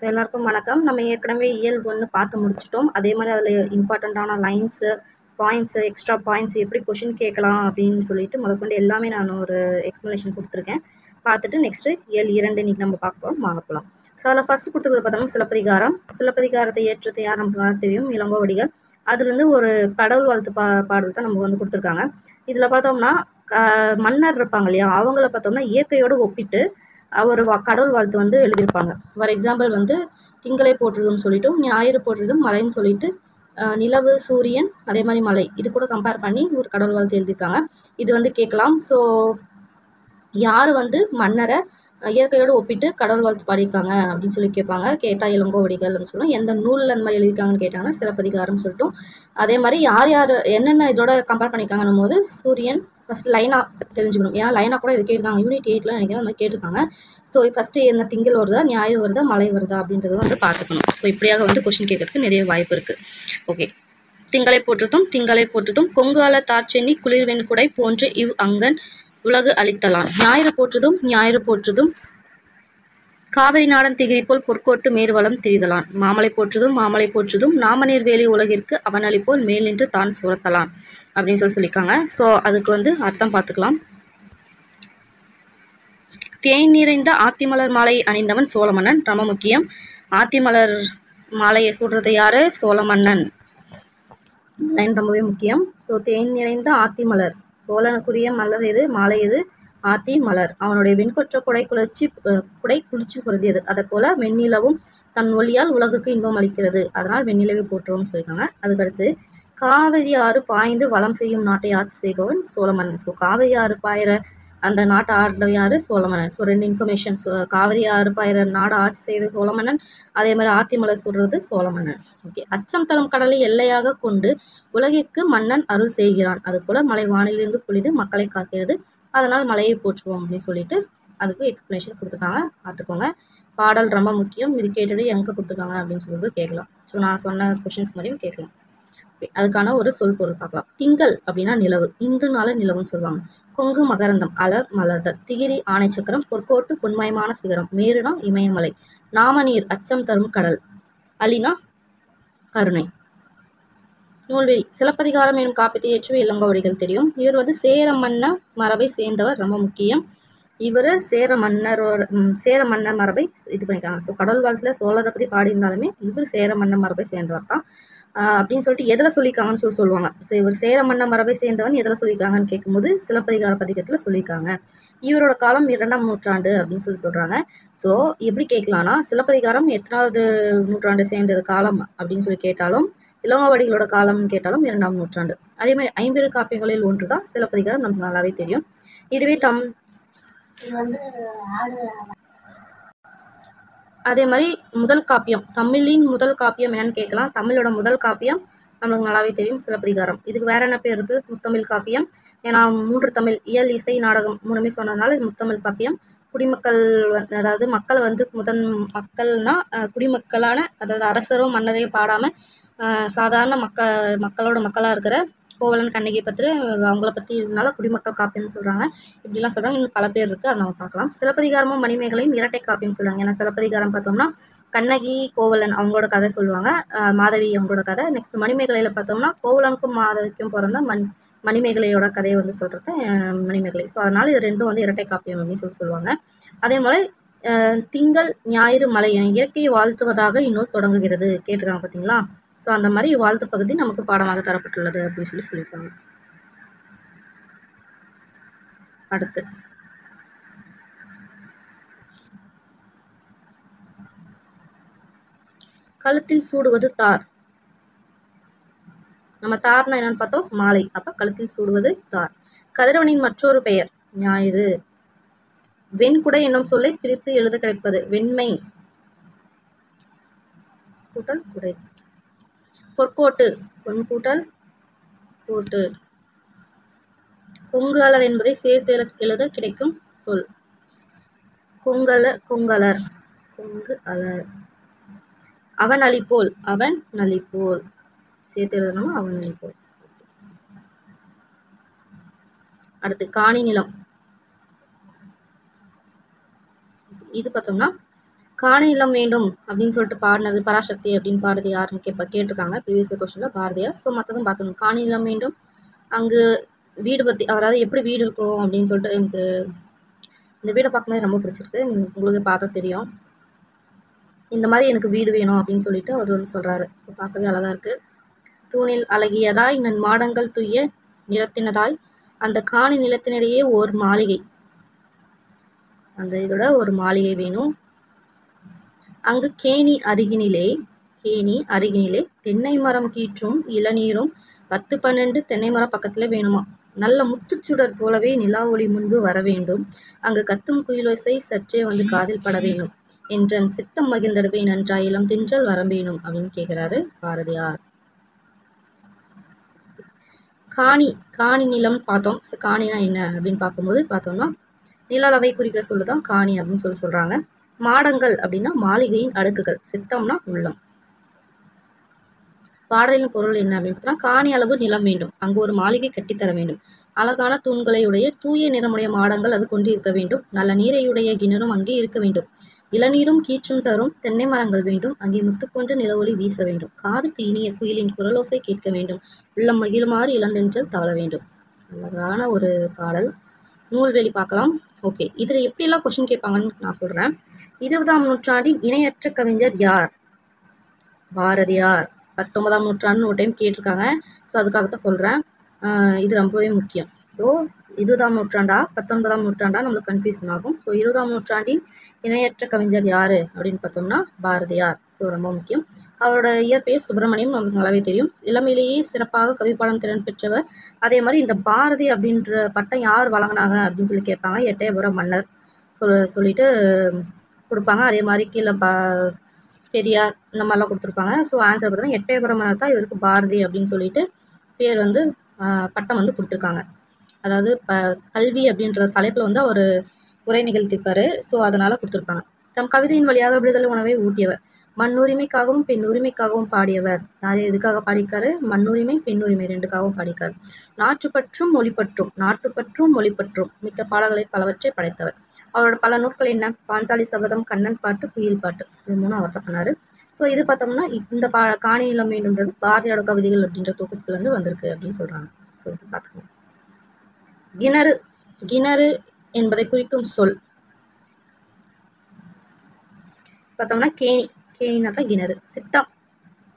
எல்லாருக்கும் வணக்கம். நம்ம ஏற்கனவே இயல் 1 பார்த்து முடிச்சிட்டோம். அதே மாதிரி அதில் இம்பார்ட்டண்ட்டான லைன்ஸு, பாயிண்ட்ஸு, எக்ஸ்ட்ரா பாயிண்ட்ஸ் எப்படி கொஷின் கேட்கலாம் அப்படின்னு சொல்லிட்டு முதற்கொண்டு எல்லாமே நான் ஒரு எக்ஸ்ப்ளனேஷன் கொடுத்துருக்கேன். பார்த்துட்டு நெக்ஸ்ட்டு இயல் 2 இன்னைக்கு நம்ம பார்க்க போகிறோம். வாங்க போகலாம். ஸோ அதில் ஃபஸ்ட்டு கொடுத்துருக்கிறது பார்த்தோம்னா சிலப்பதிகாரம். சிலப்பதிகாரத்தை ஏற்றத்தை யார் நமக்கு தெரியும், இளங்கோவடிகள். அதுலேருந்து ஒரு கடவுள் வாழ்த்து பாடல் தான் நம்ம கொடுத்துருக்காங்க. இதில் பார்த்தோம்னா மன்னர் இருப்பாங்க இல்லையா, அவங்கள பார்த்தோம்னா இயற்கையோடு ஒப்பிட்டு ஒரு கடவுள் வாழ்த்து எழுதியிருப்பாங்க. ஃபார் எக்ஸாம்பிள் திங்களை போற்றுதும் சொல்லிட்டும், ஞாயிறு போற்றுதும் மலைன்னு சொல்லிட்டு நிலவு, சூரியன், அதே மாதிரி மலை, இது கூட கம்பேர் பண்ணி ஒரு கடவுள் வாழ்த்து எழுதியிருக்காங்க. இது கேட்கலாம். ஸோ யார் மன்னரை இயற்கையோடு ஒப்பிட்டு கடவுள் வாழ்த்து பாடியிருக்காங்க அப்படின்னு சொல்லி கேட்பாங்க. கேட்டால் இளங்கோவடிகள் அப்படின்னு சொல்லுவோம். எந்த நூலில் அந்த மாதிரி எழுதியிருக்காங்கன்னு கேட்டாங்கன்னா சிலப்பதிகாரம்னு சொல்லிட்டோம். அதே மாதிரி யார் யார் என்னென்ன இதோட கம்பேர் பண்ணியிருக்காங்கன்னும் போது சூரியன் ஃபஸ்ட் லைனாக தெரிஞ்சுக்கணும். ஏன்னா லைனாக கூட இது கேட்டிருக்காங்க, யூனிட் 8 நினைக்கிறேன் அந்த மாதிரி கேட்டிருக்காங்க. ஸோ ஃபஸ்ட்டு என்ன திங்கள் வருதா, ஞாயிறு வருதா, மழை வருதா அப்படின்றத பார்த்துக்கணும். ஸோ இப்படியாக கொஷின் கேட்கறதுக்கு நிறைய வாய்ப்பு இருக்குது. ஓகே. திங்களை போற்றுதும் கொங்கால தாட்சென்னி குளிர்வெண் குடை போன்று இவ் அங்கன் உலகு அளித்தலான். ஞாயிறு போற்றுதும் காவிரி நாடன் திகிரி போல் பொற்கோட்டு மேர்வலம் திரிதலான். மாமலை போற்றுதும் நாமநீர் வேலி உலகிற்கு அவனளி போல் மேல் நின்று தான் சுரத்தலான் அப்படின்னு சொல்லியிருக்காங்க. ஸோ அதுக்கு அர்த்தம் பார்த்துக்கலாம். தேன் நிறைந்த ஆத்திமலர் மாலை அணிந்தவன் சோழமன்னன். ரொம்ப முக்கியம். ஆத்திமலர் மாலையை சூடுறது யாரு? சோழமன்னன். லைன் ரொம்பவே முக்கியம். ஸோ தேன் நிறைந்த ஆத்திமலர், சோழனுக்குரிய மலர் எது, மாலை எது? ஆத்தி மலர். அவனுடைய வெண்கொற்ற குடை குளிர்ச்சி பொருந்தியது. அதை போல வெண்ணிலவும் தன் ஒளியால் உலகுக்கு இன்பம் அளிக்கிறது. அதனால் வெண்ணிலவை போற்றுவோம்னு சொல்லியிருக்காங்க. அதுக்கடுத்து காவிரி ஆறு பாய்ந்து வளம் செய்யும் நாட்டை ஆட்சி செய்பவன் சோழமன்னன். ஸோ காவிரி ஆறு பாயிற அந்த நாட்டை ஆடுற யாரு? சோழமன்னன். So 2 information. காவிரி ஆறு பாயிற நாடை ஆட்சி செய்து சோழமன்னன், அதே மாதிரி ஆத்திமலர் சொல்றது சோழமன்னன். ஓகே. அச்சம் தரும் கடலை எல்லையாக கொண்டு உலகிற்கு மன்னன் அருள் செய்கிறான். அதுபோல மழை வானிலிருந்து பொழிது மக்களை காக்கிறது. அதனால் மலையை போற்றுவோம் அப்படின்னு சொல்லிட்டு அதுக்கு எக்ஸ்பிளனேஷன் கொடுத்துருக்காங்க. பார்த்துக்கோங்க. பாடல் ரொம்ப முக்கியம். இது கேட்டுட்டு எங்கே கொடுத்துருக்காங்க அப்படின்னு சொல்லிட்டு கேட்கலாம். ஸோ நான் சொன்ன கொஷின்ஸ் மாதிரியும் கேட்கலாம். அதுக்கான ஒரு சொல் பொருள் பார்க்கலாம். திங்கள் அப்படின்னா நிலவு, இந்துனால நிலவுன்னு சொல்லுவாங்க. கொங்கு மகரந்தம், அலர் மலர்தல். திகிரி ஆணை சக்கரம், பொற்கோட்டு பொன்மயமான சிகரம். மேருனா இமயமலை. நாமநீர் அச்சம் தரும் கடல். அலினா கருணை. நூல்வெளி. சிலப்பதிகாரம் எனும் காப்பியத்தை இயற்றிய இளங்கோவடிகள் தெரியும். இவர் சேர மன்ன மரபை சேர்ந்தவர். ரொம்ப முக்கியம். இவர் சேர மன்ன மரபை இது பண்ணியிருக்காங்க. ஸோ கடவுள் வாழ்த்துல சோழரை பற்றி பாடியிருந்தாலுமே இவர் சேர மன்ன மரபை சேர்ந்தவர் தான் அப்படின்னு சொல்லிட்டு எதில் சொல்லியிருக்காங்கன்னு சொல்லுவாங்க. ஸோ இவர் சேர மன்ன மரபை சேர்ந்தவன் எதில் சொல்லியிருக்காங்கன்னு கேட்கும்போது சிலப்பதிகார பதிகத்தில் சொல்லியிருக்காங்க. இவரோட காலம் 2ஆம் நூற்றாண்டு அப்படின்னு சொல்கிறாங்க. ஸோ எப்படி கேட்கலான்னா, சிலப்பதிகாரம் எத்தனாவது நூற்றாண்டு சேர்ந்தது காலம் அப்படின்னு சொல்லி கேட்டாலும், இளங்கோவடிகளோட காலம்னு கேட்டாலும் 2ஆம் நூற்றாண்டு. அதே மாதிரி 50 காப்பியங்களில் ஒன்று தான் சிலப்பதிகாரம். நமக்கு நல்லாவே தெரியும். இதுவே அதே மாதிரி முதல் காப்பியம், தமிழின் முதல் காப்பியம் என்னன்னு கேட்கலாம். தமிழோட முதல் காப்பியம் நம்மளுக்கு நல்லாவே தெரியும், சிலப்பதிகாரம். இதுக்கு வேற என்ன பேர் இருக்கு? முத்தமிழ் காப்பியம். ஏன்னா 3 தமிழ், இயல், இசை, நாடகம் 3மே சொன்னதுனால இது முத்தமிழ் காப்பியம். குடிமக்கள் அதாவது மக்களை மக்கள்னா குடிமக்களான, அதாவது அரசரோ மன்னரையோ பாடாம சாதாரண மக்களோட மக்களாக இருக்கிற கோவலன், கண்ணகி பற்றி அவங்கள பற்றி இதனால குடிமக்கள் காப்பியம்னு சொல்கிறாங்க. இப்படிலாம் சொல்கிறாங்க. இன்னும் பல பேர் இருக்குது, அதை நம்ம பார்க்கலாம். சிலப்பதிகாரமும் மணிமேகலையும் இரட்டை காப்பியம்னு சொல்கிறாங்க. ஏன்னா சிலப்பதிகாரம் பார்த்தோம்னா கண்ணகி, கோவலன் அவங்களோட கதை சொல்லுவாங்க, மாதவி அவங்களோட கதை. நெக்ஸ்ட் மணிமேகலையில் பார்த்தோம்னா கோவலனுக்கும் மாதவிக்கும் பிறந்த மணிமேகலையோட கதையை சொல்கிறது மணிமேகலை. ஸோ அதனால் இது ரெண்டும் இரட்டை காப்பியம் அப்படின்னு சொல்லுவாங்க. அதே மாதிரி திங்கள், ஞாயிறு, மலை இயற்கையை வாழ்த்துவதாக இந்நூல் தொடங்குகிறது. கேட்டிருக்காங்க பார்த்தீங்களா? ஸோ அந்த மாதிரி வாழ்த்து பகுதி நமக்கு பாடமாக தரப்பட்டுள்ளது அப்படின்னு சொல்லியிருக்காங்க. அடுத்து கழுத்தில் சூடுவது தார். நம்ம தார்னா என்னன்னு பார்த்தோம், மாலை. அப்ப கழுத்தில் சூடுவது தார். கதிரவனின் மற்றொரு பெயர் ஞாயிறு. வெண்குடை என்னும் சொல்லை பிரித்து எழுத கிடைப்பது வெண்மை கூட்டல் குடை. பொற்கோட்டு, பொன் கூட்டல் கோட்டு. கொங்கு அலர் என்பதை சேர்த்து எழுத கிடைக்கும் சொல் கொங்கலர். கொங்கு அலர். அவன் அளிப்போல், அவன் நலிப்போல் சேர்த்து எழுதணும், அவன் அளிப்போல். அடுத்து காணி நிலம். இது பார்த்தோம்னா காணி நிலம் வேண்டும் அப்படின்னு சொல்லிட்டு பாடினது பராசக்தி அப்படின்னு பாடுறது யாருன்னு கேட்டிருக்காங்க ப்ரீவியஸ் கொஸ்டினில் பாரதியார். ஸோ மற்றதும் பார்த்தோம். காணி நிலம் வேண்டும், அங்கு வீடு பற்றி அதாவது எப்படி வீடு இருக்கும் அப்படின்னு சொல்லிட்டு எனக்கு இந்த வீடை பார்க்கும்போது ரொம்ப பிடிச்சிருக்கு. உங்களுக்கு பார்த்தா தெரியும். இந்த மாதிரி எனக்கு வீடு வேணும் அப்படின்னு சொல்லிட்டு அவர் வந்து சொல்கிறாரு. ஸோ பார்க்கவே அழகாக இருக்குது. தூணில் அழகியதாய் நன் மாடங்கள் துய்ய நிலத்தினதாய் அந்த காணி நிலத்தினிடையே ஒரு மாளிகை, அந்த இதோட ஒரு மாளிகை வேணும். அங்கு கேணி அருகினிலே தென்னை மரம் கீற்றும் இளநீரும் 10-12 தென்னை மரம் பக்கத்துல வேணுமா. நல்ல முத்துச்சுடர் போலவே நிலா ஒளி முன்பு வர வேண்டும். அங்கு கத்தும் குயிலோசை சற்றே வந்து காதில் பட வேணும் என்றன் சித்தம் மகிழ்ந்தடவே நன்றாய் இளம் தின்றல் வரம்பேனும் அப்படின்னு கேட்கிறாரு பாரதியார். காணி நிலம் பார்த்தோம். ஸோ காணினா என்ன அப்படின்னு பார்க்கும்போது பார்த்தோம்னா நில அளவை குறிக்கிற சொல்லுதான் காணி அப்படின்னு சொல்றாங்க. மாடங்கள் அப்படின்னா மாளிகையின் அடுக்குகள், சித்தம்னா உள்ளம். பாடலின் பொருள் என்ன அப்படின்னு பார்த்தா காணி அளவு நிலம் வேண்டும், அங்கு ஒரு மாளிகை கட்டித்தர வேண்டும், அழகான தூண்களையுடைய தூய நிறமுடைய மாடங்கள் அது கொண்டு இருக்க வேண்டும், நல்ல நீரையுடைய கிணறும் அங்கே இருக்க வேண்டும், இளநீரும் கீற்றும் தரும் தென்னை மரங்கள் வேண்டும், அங்கே முத்து போன்ற நிலவொளி வீச வேண்டும், காதுக்கு இனிய குயிலின் குரலோசை கேட்க வேண்டும், உள்ளம் மகிழுமாறு இளந்தென்றல் தவழ வேண்டும். அழகான ஒரு பாடல். நூல்வெளி பார்க்கலாம். ஓகே, இதில் எப்படியெல்லாம் கொஸ்டின் கேட்பாங்கன்னு நான் சொல்கிறேன். 20ஆம் நூற்றாண்டின் இணையற்ற கவிஞர் யார்? பாரதியார். 19ஆம் நூற்றாண்டுன்னு ஒரு டைம் கேட்டிருக்காங்க. ஸோ அதுக்காகத்தான் சொல்கிறேன். இது ரொம்பவே முக்கியம். ஸோ 20ஆம் நூற்றாண்டா 19ஆம் நூற்றாண்டா நம்மளுக்கு கன்ஃபியூஷன் ஆகும். ஸோ 20ஆம் நூற்றாண்டின் இணையற்ற கவிஞர் யார் அப்படின்னு பார்த்தோம்னா பாரதியார். ஸோ ரொம்ப முக்கியம். அவரோட இயற்பெயர் சுப்பிரமணியம், நம்மளுக்கு நல்லாவே தெரியும். இளமையிலேயே சிறப்பாக கவிப்பாடம் திறன் பெற்றவர். அதே மாதிரி இந்த பாரதி அப்படின்ற பட்டம் யார் வழங்கினாங்க அப்படின்னு சொல்லி கேட்பாங்க. எட்டயபுரம் மன்னர் சொல்லிட்டு கொடுப்பாங்க. அதே மாதிரி கீழே பெரியார் இந்த மாதிரிலாம் கொடுத்துருப்பாங்க. ஸோ ஆன்சர் பார்த்தீங்கன்னா எட்டயபுரம் மன்னர் தான் இவருக்கு பாரதி அப்படின்னு சொல்லிட்டு பேர் வந்து பட்டம் வந்து கொடுத்துருக்காங்க. அதாவது கல்வி அப்படின்ற தலைப்பில் வந்து அவர் உரை நிகழ்த்திருப்பாரு. ஸோ அதனால் கொடுத்துருப்பாங்க. தம் கவிதையின் வழியாக விடுதலை உணவை ஊட்டியவர். மண்ணுரிமைக்காகவும் பெண் உரிமைக்காகவும் பாடியவர். யார் எதுக்காக பாடிக்காரு? மண்ணுரிமை பெண்ணுரிமை ரெண்டுக்காகவும் பாடிக்காரு. நாட்டுப்பற்றும் மொழிப்பற்றும் மிக்க பாடல்களை பலவற்றை படைத்தவர். அவரோட பல நூட்கள் என்ன? பாஞ்சாலி சபதம், கண்ணன் பாட்டு, குயில் பாட்டு, இது 3 அவர் தான் பண்ணாரு. ஸோ இது பார்த்தோம்னா இந்த காணி நிலம் வேண்டும்ன்றது பாரதியோட கவிதைகள் அப்படின்ற தொகுப்புலேருந்து வந்திருக்கு அப்படின்னு சொல்கிறாங்க. ஸோ பார்த்துக்கோங்க. கிணறு என்பதை குறிக்கும் சொல் பார்த்தோம்னா கேணினா தான் கிணறு. சித்தம்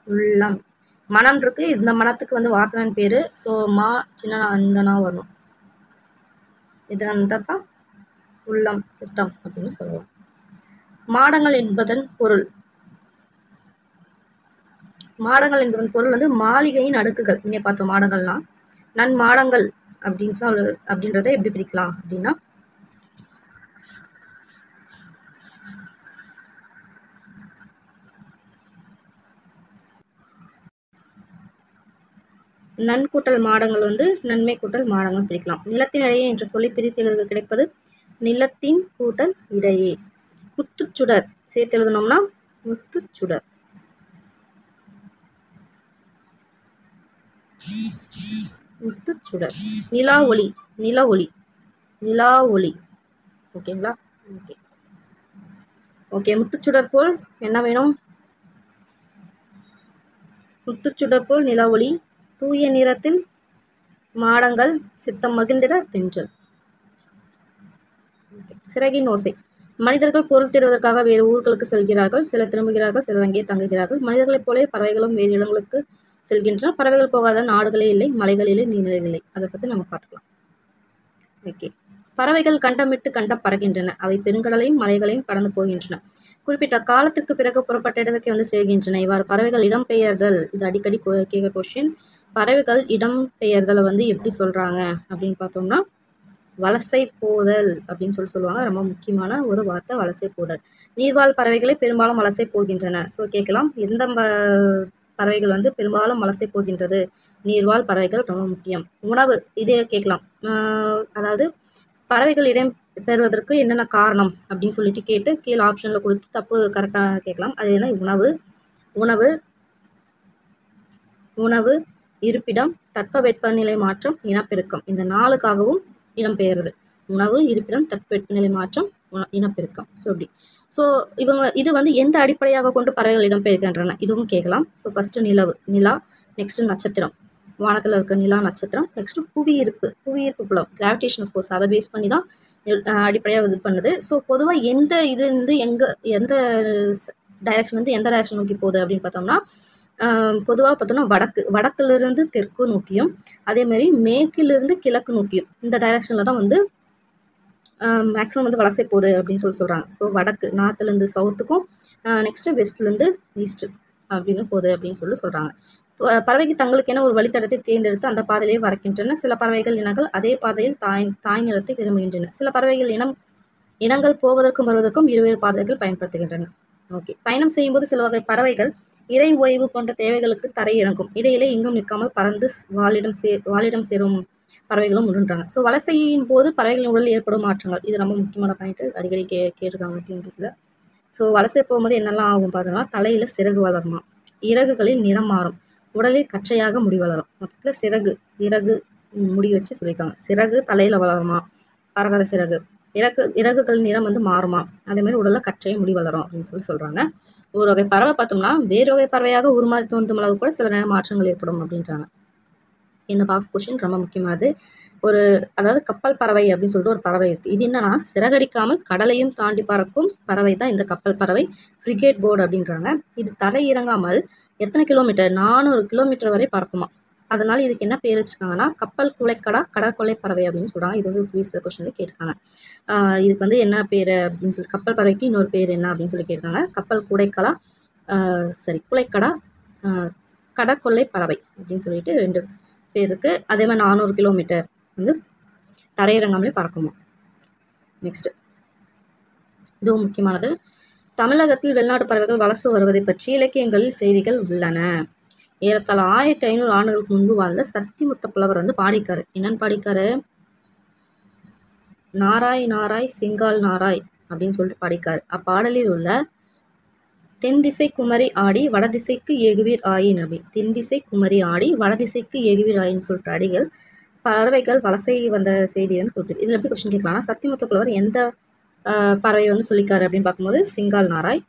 உள்ளம். மனம் இருக்கு, இந்த மனத்துக்கு வந்து வாசனன் பேரு. ஸோ சின்ன அந்தனா வரணும். இது தான் உள்ளம், சித்தம் அப்படின்னு சொல்லலாம். மாடங்கள் என்பதன் பொருள் வந்து மாளிகையின் அடுக்குகள். இங்கே பார்த்தோம் மாடங்கள்லாம். நன்மாடங்கள் அப்படின்றத எப்படி பிரிக்கலாம் அப்படின்னா நன்கூட்டல் மாடங்கள் வந்து நன்மை கூட்டல் மாடங்கள் பிரிக்கலாம். நிலத்தின் இடையே என்ற சொல்லி பிரித்து எழுத கிடைப்பது நிலத்தின் கூட்டல் இடையே. முத்துச்சுடர் சேர்த்து எழுதணும்னா முத்துச்சுடர். நிலா ஒளி. ஓகேங்களா? ஓகே. முத்துச்சுடர் போல் என்ன வேணும்? முத்துச்சுடர் போல் நிலா ஒளி, தூய நிறத்தில் மாடங்கள், சித்தம் மகிழ்ந்திட தென்றல். சிறகின் ஓசை. மனிதர்கள் பொருள் தேடுவதற்காக வேறு ஊர்களுக்கு செல்கிறார்கள். சிலர் திரும்புகிறார்கள், சிலர் அங்கே தங்குகிறார்கள். மனிதர்களைப் போல பறவைகளும் வேறு இடங்களுக்கு செல்கின்றன. பறவைகள் போகாத நாடுகளே இல்லை, மலைகள் இல்லை, நீர்நிலைகள் இல்லை. அதை பற்றி நம்ம பார்த்துக்கலாம். ஓகே. பறவைகள் கண்டமிட்டு கண்டம் பறக்கின்றன. அவை பெருங்கடலையும் மலைகளையும் கடந்து போகின்றன. குறிப்பிட்ட காலத்திற்கு பிறகு புறப்பட்ட இடத்துக்கு வந்து சேர்கின்றன. இவ்வாறு பறவைகள் இடம்பெயர்தல், இது அடிக்கடி கேட்குற கொஸ்டின். பறவைகள் இடம்பெயர்தலை வந்து எப்படி சொல்றாங்க அப்படின்னு பார்த்தோம்னா வலசை போதல் அப்படின்னு சொல்லுவாங்க. ரொம்ப முக்கியமான ஒரு வார்த்தை வலசை போதல். நீர்வாழ் பறவைகளை பெரும்பாலும் வலசை போகின்றன. ஸோ கேட்கலாம், எந்த பறவைகள் வந்து பெரும்பாலும் வலசை போகின்றது? நீர்வாழ் பறவைகள் ரொம்ப முக்கியம். உணவு, இதே கேட்கலாம். அதாவது பறவைகள் இடம் பெறுவதற்கு என்னென்ன காரணம் அப்படின்னு சொல்லிட்டு கேட்டு கீழே ஆப்ஷனில் கொடுத்து தப்பு கரெக்டாக கேட்கலாம். அது என்ன? உணவு, இருப்பிடம், தட்பவெப்பநிலை மாற்றம், இனப்பெருக்கம். இந்த 4க்காகவும் இடம்பெயருது. உணவு, இருப்பிடம், தட்பவெப்பநிலை மாற்றம், இனப்பெருக்கம். ஸோ இப்படி. ஸோ இது வந்து எந்த அடிப்படையாக கொண்டு பறவைகள் இடம்பெயர்க்கின்றன இதுவும் கேட்கலாம். ஸோ ஃபஸ்ட்டு நிலா, நெக்ஸ்ட்டு நட்சத்திரம், வானத்தில் இருக்க நிலா, நட்சத்திரம், நெக்ஸ்ட்டு புவியீர்ப்பு புலம், கிராவிடேஷனல் ஃபோர்ஸ், அதை பேஸ் பண்ணி தான் அடிப்படையாக இது பண்ணுது. ஸோ பொதுவாக எந்த இது வந்து எந்த டைரக்ஷன் வந்து எந்த டைரக்ஷன் நோக்கி போகுது அப்படின்னு பார்த்தோம்னா, பொதுவாக பார்த்தோம்னா வடக்கிலிருந்து தெற்கு நோக்கியும், அதேமாதிரி மேற்கிலிருந்து கிழக்கு நோக்கியும், இந்த டைரக்ஷனில் தான் வந்து மேக்ஸிமம் வந்து வலசை போகுது அப்படின்னு சொல்கிறாங்க. ஸோ வடக்கு, நார்த்துலேருந்து சவுத்துக்கும், நெக்ஸ்ட்டு வெஸ்ட்லேருந்து ஈஸ்ட்டு அப்படின்னு போகுது அப்படின்னு சொல்கிறாங்க. பறவைக்கு தங்களுக்கென ஒரு வழித்தடத்தை தேர்ந்தெடுத்து அந்த பாதையிலே வரக்கின்றன. சில பறவைகள் இனங்கள் அதே பாதையில் தாய் நிலத்தை விரும்புகின்றன. சில பறவைகள் இனங்கள் போவதற்கும் வருவதற்கும் இருவேறு பாதைகள் பயன்படுத்துகின்றன. ஓகே. பயணம் செய்யும்போது சில வகை பறவைகள் இறை ஓய்வு போன்ற தேவைகளுக்கு தரை இறங்கும். இடையிலே எங்கும் நிற்காமல் பறந்து வாழிடம் சேரும் பறவைகளும் உண்டுன்றாங்க. ஸோ வலசையின் போது பறவைகளின் உடலில் ஏற்படும் மாற்றங்கள், இது ரொம்ப முக்கியமான பாயிண்ட், அடிக்கடி கேட்டிருக்காங்க டிஎன்பிஎஸ்சியில். ஸோ வலசை போகும்போது என்னெல்லாம் ஆகும் பார்த்தோம்னா, தலையில் சிறகு வளருமா, இறகுகளில் நிறம் மாறும், உடலில் கச்சையாக முடி வளரும். மொத்தத்தில் இறகு முடி வச்சு சொல்லியிருக்காங்க. சிறகு தலையில் வளருமா, பறக்கிற சிறகு, இறகுகள் நிறம் வந்து மாறுமா, அதேமாதிரி உடலில் கச்சையாக முடி வளரும் அப்படின்னு சொல்கிறாங்க. ஒரு வகை பறவை பார்த்தோம்னா வேறு வகை பறவையாக உருமாறி தோன்றும் அளவு கூட சில நேரம் மாற்றங்கள் ஏற்படும் அப்படின்றாங்க. இந்த பாக்ஸ் கொஸ்டின் ரொம்ப முக்கியமானது. அதாவது கப்பல் பறவை அப்படின்னு சொல்லிட்டு ஒரு பறவை இருக்குது. இது என்னன்னா, சிறகடிக்காமல் கடலையும் தாண்டி பறக்கும் பறவை தான் இந்த கப்பல் பறவை, ஃப்ரிகேட் பேர்டு அப்படின்றாங்க. இது தரை இறங்காமல் எத்தனை கிலோமீட்டர், 400 கிலோமீட்டர் வரை பறக்குமா. அதனால இதுக்கு என்ன பேர் வச்சுருக்காங்கன்னா, கப்பல் குலைக்கடா கடற்கொலை பறவை அப்படின்னு சொல்கிறாங்க. இது வந்து ப்ரீவியஸ் கொஸ்டினில் கேட்டிருக்காங்க. இதுக்கு வந்து என்ன பேர் அப்படின்னு சொல்லி, கப்பல் பறவைக்கு இன்னொரு பேர் என்ன அப்படின்னு சொல்லி கேட்டிருக்காங்க. கப்பல் குலைக்கடா கடற்கொள்ளை பறவை அப்படின்னு சொல்லிட்டு 2 பேர் இருக்குது. அதே மாதிரி 400 கிலோமீட்டர் வந்து தரையிறங்காமலே பறக்குமா. நெக்ஸ்ட், இதுவும் முக்கியமானது. தமிழகத்தில் வெளிநாட்டு பறவைகள் வலசு வருவதை பற்றி இலக்கியங்களில் செய்திகள் உள்ளன. ஏறத்தாழ 1500 ஆண்டுகளுக்கு முன்பு வாழ்ந்த சத்திமுத்த புலவர் வந்து பாடிக்காரு. என்னன்னு பாடிக்காரு? நாராய் நாராய் செங்கால் நாராய் அப்படின்னு சொல்லிட்டு பாடிக்காரு. அப்பாடலில் உள்ள தென்திசை குமரி ஆடி வடதிசைக்கு ஏகுவீர் ஆயின் அப்படி, தென்திசை குமரி ஆடி வடதிசைக்கு ஏகுவீர் ஆயின்னு சொல்லிட்டு அடிகள் பறவைகள் வலசை வந்த செய்தியை வந்து குறிப்பிடுது. இதில் எப்படி கொஸ்டின் கேட்கலாம்னா, சத்திமுத்த புலவர் எந்த பறவை வந்து சொல்லிக்காரு அப்படின்னு பார்க்கும்போது செங்கால் நாராய்.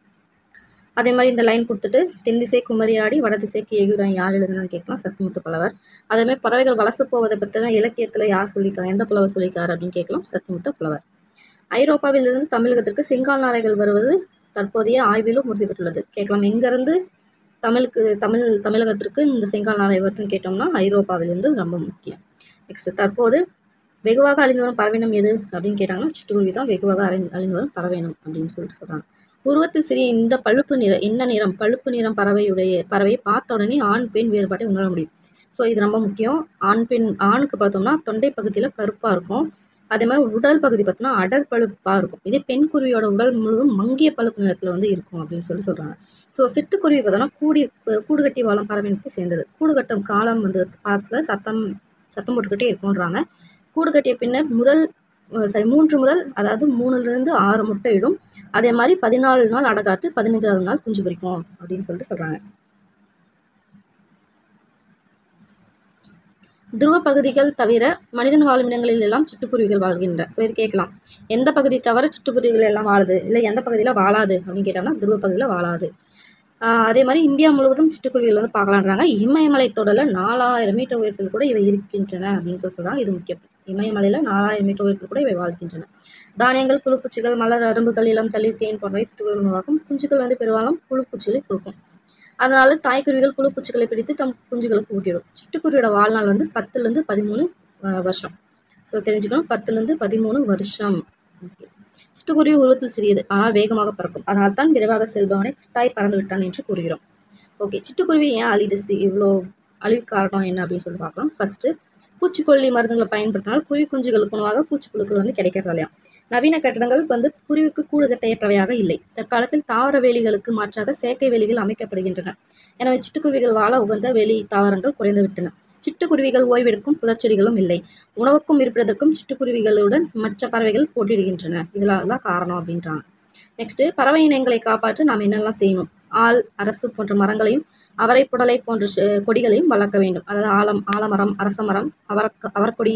அதே மாதிரி இந்த லைன் கொடுத்துட்டு தென்திசை குமரி ஆடி வடதிசைக்கு ஏகுவீர் ஆயின் யார் எழுதுனான்னு கேட்கலாம், சத்திமுத்த புலவர். அதேமாதிரி பறவைகள் வலசு போவதை பற்றின இலக்கியத்தில் யார் சொல்லியிருக்காங்க, எந்த புலவர் சொல்லியிருக்காரு அப்படின்னு கேட்கலாம், சத்திமுத்த புலவர். ஐரோப்பாவிலிருந்து தமிழகத்திற்கு செங்கால் நாரைகள் வருவது தற்போதைய ஆய்விலும் உறுதிப்பட்டுள்ளது. கேட்கலாம், எங்கேருந்து தமிழகத்திற்கு இந்த செங்கால் நாரை வருதுன்னு கேட்டோம்னா ஐரோப்பாவிலிருந்து ரொம்ப முக்கியம். நெக்ஸ்ட், தற்போது வெகுவாக அழிந்து வரும் பறவையினம் எது அப்படின்னு கேட்டாங்கன்னா சிட்டுக்குருவி தான் வெகுவாக அழிந்து வரும் பறவையினம் அப்படின்னு சொல்லிட்டு சொல்கிறாங்க. உருவத்தில் சிறிய இந்த பழுப்பு நிறம் பறவையை பார்த்த உடனே ஆண் பெண் வேறுபாட்டை உணர முடியும். ஸோ இது ரொம்ப முக்கியம். ஆணுக்கு பார்த்தோம்னா தொண்டை பகுதியில் கருப்பாக இருக்கும். அதே மாதிரி உடல் பகுதி பார்த்தோம்னா அடர் பழுப்பாக இருக்கும். இதே பெண் குருவியோட உடல் முழுவதும் மங்கிய பழுப்பு நிறத்தில் வந்து இருக்கும் அப்படின்னு சொல்கிறாங்க. ஸோ சிட்டுக்குருவி பார்த்தோம்னா கூடு கட்டி வாழும் பறவையினத்தை சேர்ந்தது. கூடு கட்டும் காலம் வந்து பார்த்துல சத்தம் போட்டுக்கிட்டே இருக்கும்ன்றாங்க. கூடு கட்டிய பின்னர் 3 முதல் அதாவது 3லிருந்து 6 முட்டை இடும். அதே மாதிரி 14 நாள் அடகாத்து 15வது நாள் குஞ்சு பொரிக்கும் அப்படின்னு சொல்லிட்டு சொல்கிறாங்க. துருவ பகுதிகள் தவிர மனிதன் வாழும் இடங்களில் எல்லாம் சிட்டுக்குருவிகள் வாழ்கின்றன. ஸோ இது கேட்கலாம், எந்த பகுதி தவிர சிட்டுக்குருவிகள் எல்லாம் வாழுது, இல்லை எந்த பகுதியில் வாழாது அப்படின்னு கேட்டோம்னா துருவ பகுதியில் வாழாது. அதே மாதிரி இந்தியா முழுவதும் சிட்டுக்குருவிகள் வந்து பார்க்கலான்றாங்க. இமயமலை தொடரில் 4000 மீட்டர் உயரத்தில் கூட இவை இருக்கின்றன அப்படின்னு சொல்கிறாங்க. இது முக்கியம். இமயமலையில் 4000 மீட்டர் உயரத்தில் கூட இவை வாழ்கின்றன. தானியங்கள், புழுப்பூச்சிகள், மலர், அரும்புகள், இளம் தளிர், தேன் போன்றவை சிட்டுக்குருவிகள் உருவாக்கும். குஞ்சுகள் வந்து பெரும்பாலும் புழுப்பூச்சிகளை கொடுக்கும். அதனால தாய்க்குருவிகள் புழுப்பூச்சிகளை பிடித்து தம் குஞ்சுகளுக்கு ஊட்டிடும். சிட்டுக்குருவியோட வாழ்நாள் வந்து 10லிருந்து 13 வருஷம். ஸோ தெரிஞ்சுக்கணும், 10லிருந்து 13 வருஷம். ஓகே. சிட்டுக்குருவி உருவத்தில் சிறியது, ஆனால் வேகமாக பறக்கும். அதனால் தான் விரைவாக செல்பவனை சிட்டாய் பறந்து விட்டான் என்று கூறுகிறோம். ஓகே, சிட்டுக்குருவி ஏன் அழியுது, இவ்வளோ அழிவு காரணம் என்ன அப்படின்னு சொல்லி பார்க்கலாம். ஃபர்ஸ்ட், பூச்சிக்கொல்லி மருந்துகளை பயன்படுத்தினால் குருவி குஞ்சுகளுக்கு உணவாக பூச்சிப்புழுக்கள் வந்து கிடைக்கிறது இல்லையா. நவீன கட்டடங்கள் வந்து குருவிக்கு கூடு கட்ட ஏற்றவையாக இல்லை. தற்காலத்தில் தாவர வேலிகளுக்கு மாற்றாக செயற்கை வேலிகள் அமைக்கப்படுகின்றன. எனவே சிட்டுக்குருவிகள் வாழ உகந்த வேலி தாவரங்கள் குறைந்துவிட்டன. சிட்டுக்குருவிகள் ஓய்வெடுக்கும் புதர்ச்செடிகளும் இல்லை. உணவுக்கும் இருப்பதற்கும் சிட்டுக்குருவிகளுடன் மற்ற பறவைகள் போட்டியிடுகின்றன. இதெல்லாம் தான் காரணம் அப்படின்றாங்க. நெக்ஸ்ட், பறவை இனங்களை காப்பாற்ற நாம் என்னெல்லாம் செய்யணும்? ஆல், அரசு போன்ற மரங்களையும் அவரை புடலை போன்ற கொடிகளையும் வளர்க்க வேண்டும். அதாவது ஆலமரம், அரச மரம், அவரக்கொடி,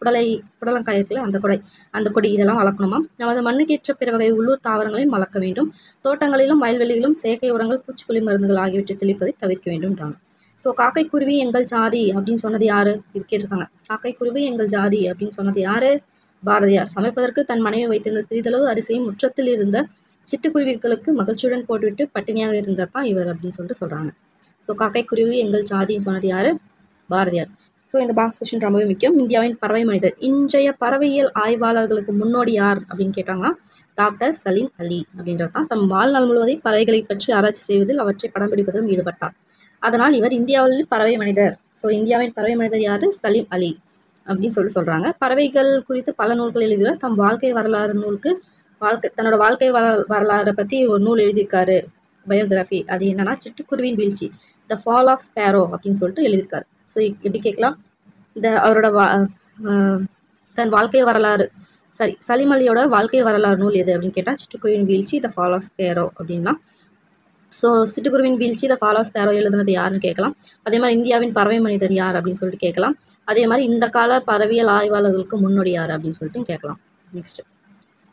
புடலங்காய் இருக்குல்ல, அந்த கொடி இதெல்லாம் வளர்க்கணுமா. நமது மண்ணுக்கேற்ற பிற வகை உள்ளூர் தாவரங்களையும் வளர்க்க வேண்டும். தோட்டங்களிலும் வயல்வெளிகளிலும் செயற்கை உரங்கள், பூச்சிக்கொல்லி மருந்துகள் ஆகியவற்றை தெளிப்பதை தவிர்க்க வேண்டும்ன்றாங்க. ஸோ காக்கைக்குருவி எங்கள் ஜாதி அப்படின்னு சொன்னது யாரு? இது கேட்டிருக்காங்க. காக்கைக்குருவி எங்கள் ஜாதி அப்படின்னு சொன்னது யாரு? பாரதியார். சமைப்பதற்கு தன் மனைவி வைத்திருந்த சிறிதளவு அரிசியும் முற்றத்தில் இருந்த சிட்டுக்குருவிகளுக்கு மகிழ்ச்சியுடன் போட்டுவிட்டு பட்டினியாக இருந்தார் தான் இவர் அப்படின்னு சொல்லிட்டு சொல்றாங்க. ஸோ காக்கைக்குருவி எங்கள் ஜாதின்னு சொன்னது யாரு? பாரதியார். ஸோ இந்த பாக்ஸ் கொஸ்டின் ரொம்பவே முக்கியம். இந்தியாவின் பறவை மனிதர். இன்றைய பறவையியல் ஆய்வாளர்களுக்கு முன்னோடி யார் அப்படின்னு கேட்டாங்கன்னா டாக்டர் சலீம் அலி அப்படின்றது தான். தம் வாழ்நாள் முழுவதும் பறவைகளை பற்றி ஆராய்ச்சி செய்வதில் அவற்றை படம் பிடிப்பதிலும் ஈடுபட்டார். அதனால் இவர் இந்தியாவில் பறவை மனிதர். ஸோ இந்தியாவின் பறவை மனிதர் யாரு? சலீம் அலி அப்படின்னு சொல்றாங்க. பறவைகள் குறித்து பல நூல்கள் எழுதியுள்ளார். தம் வாழ்க்கை வரலாறு நூலுக்கு தன்னோட வாழ்க்கை வரலாறை பற்றி ஒரு நூல் எழுதியிருக்காரு, பயோகிராஃபி. அது என்னன்னா சிட்டுக்குருவின் வீழ்ச்சி, த ஃபால் ஆஃப் ஸ்பேரோ அப்படின்னு சொல்லிட்டு எழுதியிருக்காரு. ஸோ எப்படி கேட்கலாம், அவரோட தன் வாழ்க்கை வரலாறு சலீம் அலியோட வாழ்க்கை வரலாறு நூல் எது அப்படின்னு கேட்டால் சிட்டுக்குருவின் வீழ்ச்சி, த ஃபால் ஆஃப் ஸ்பேரோ அப்படின்னா. ஸோ சிட்டுக்குருவின் வீழ்ச்சி, த ஃபால் ஆஃப் ஸ்பேரோ எழுதுனது யாருன்னு கேட்கலாம். அதே மாதிரி இந்தியாவின் பறவை மனிதர் யார் அப்படின்னு சொல்லிட்டு கேட்கலாம். அதே மாதிரி இந்த கால பறவையியல் ஆய்வாளர்களுக்கு முன்னோடி யார் அப்படின்னு சொல்லிட்டு கேட்கலாம்.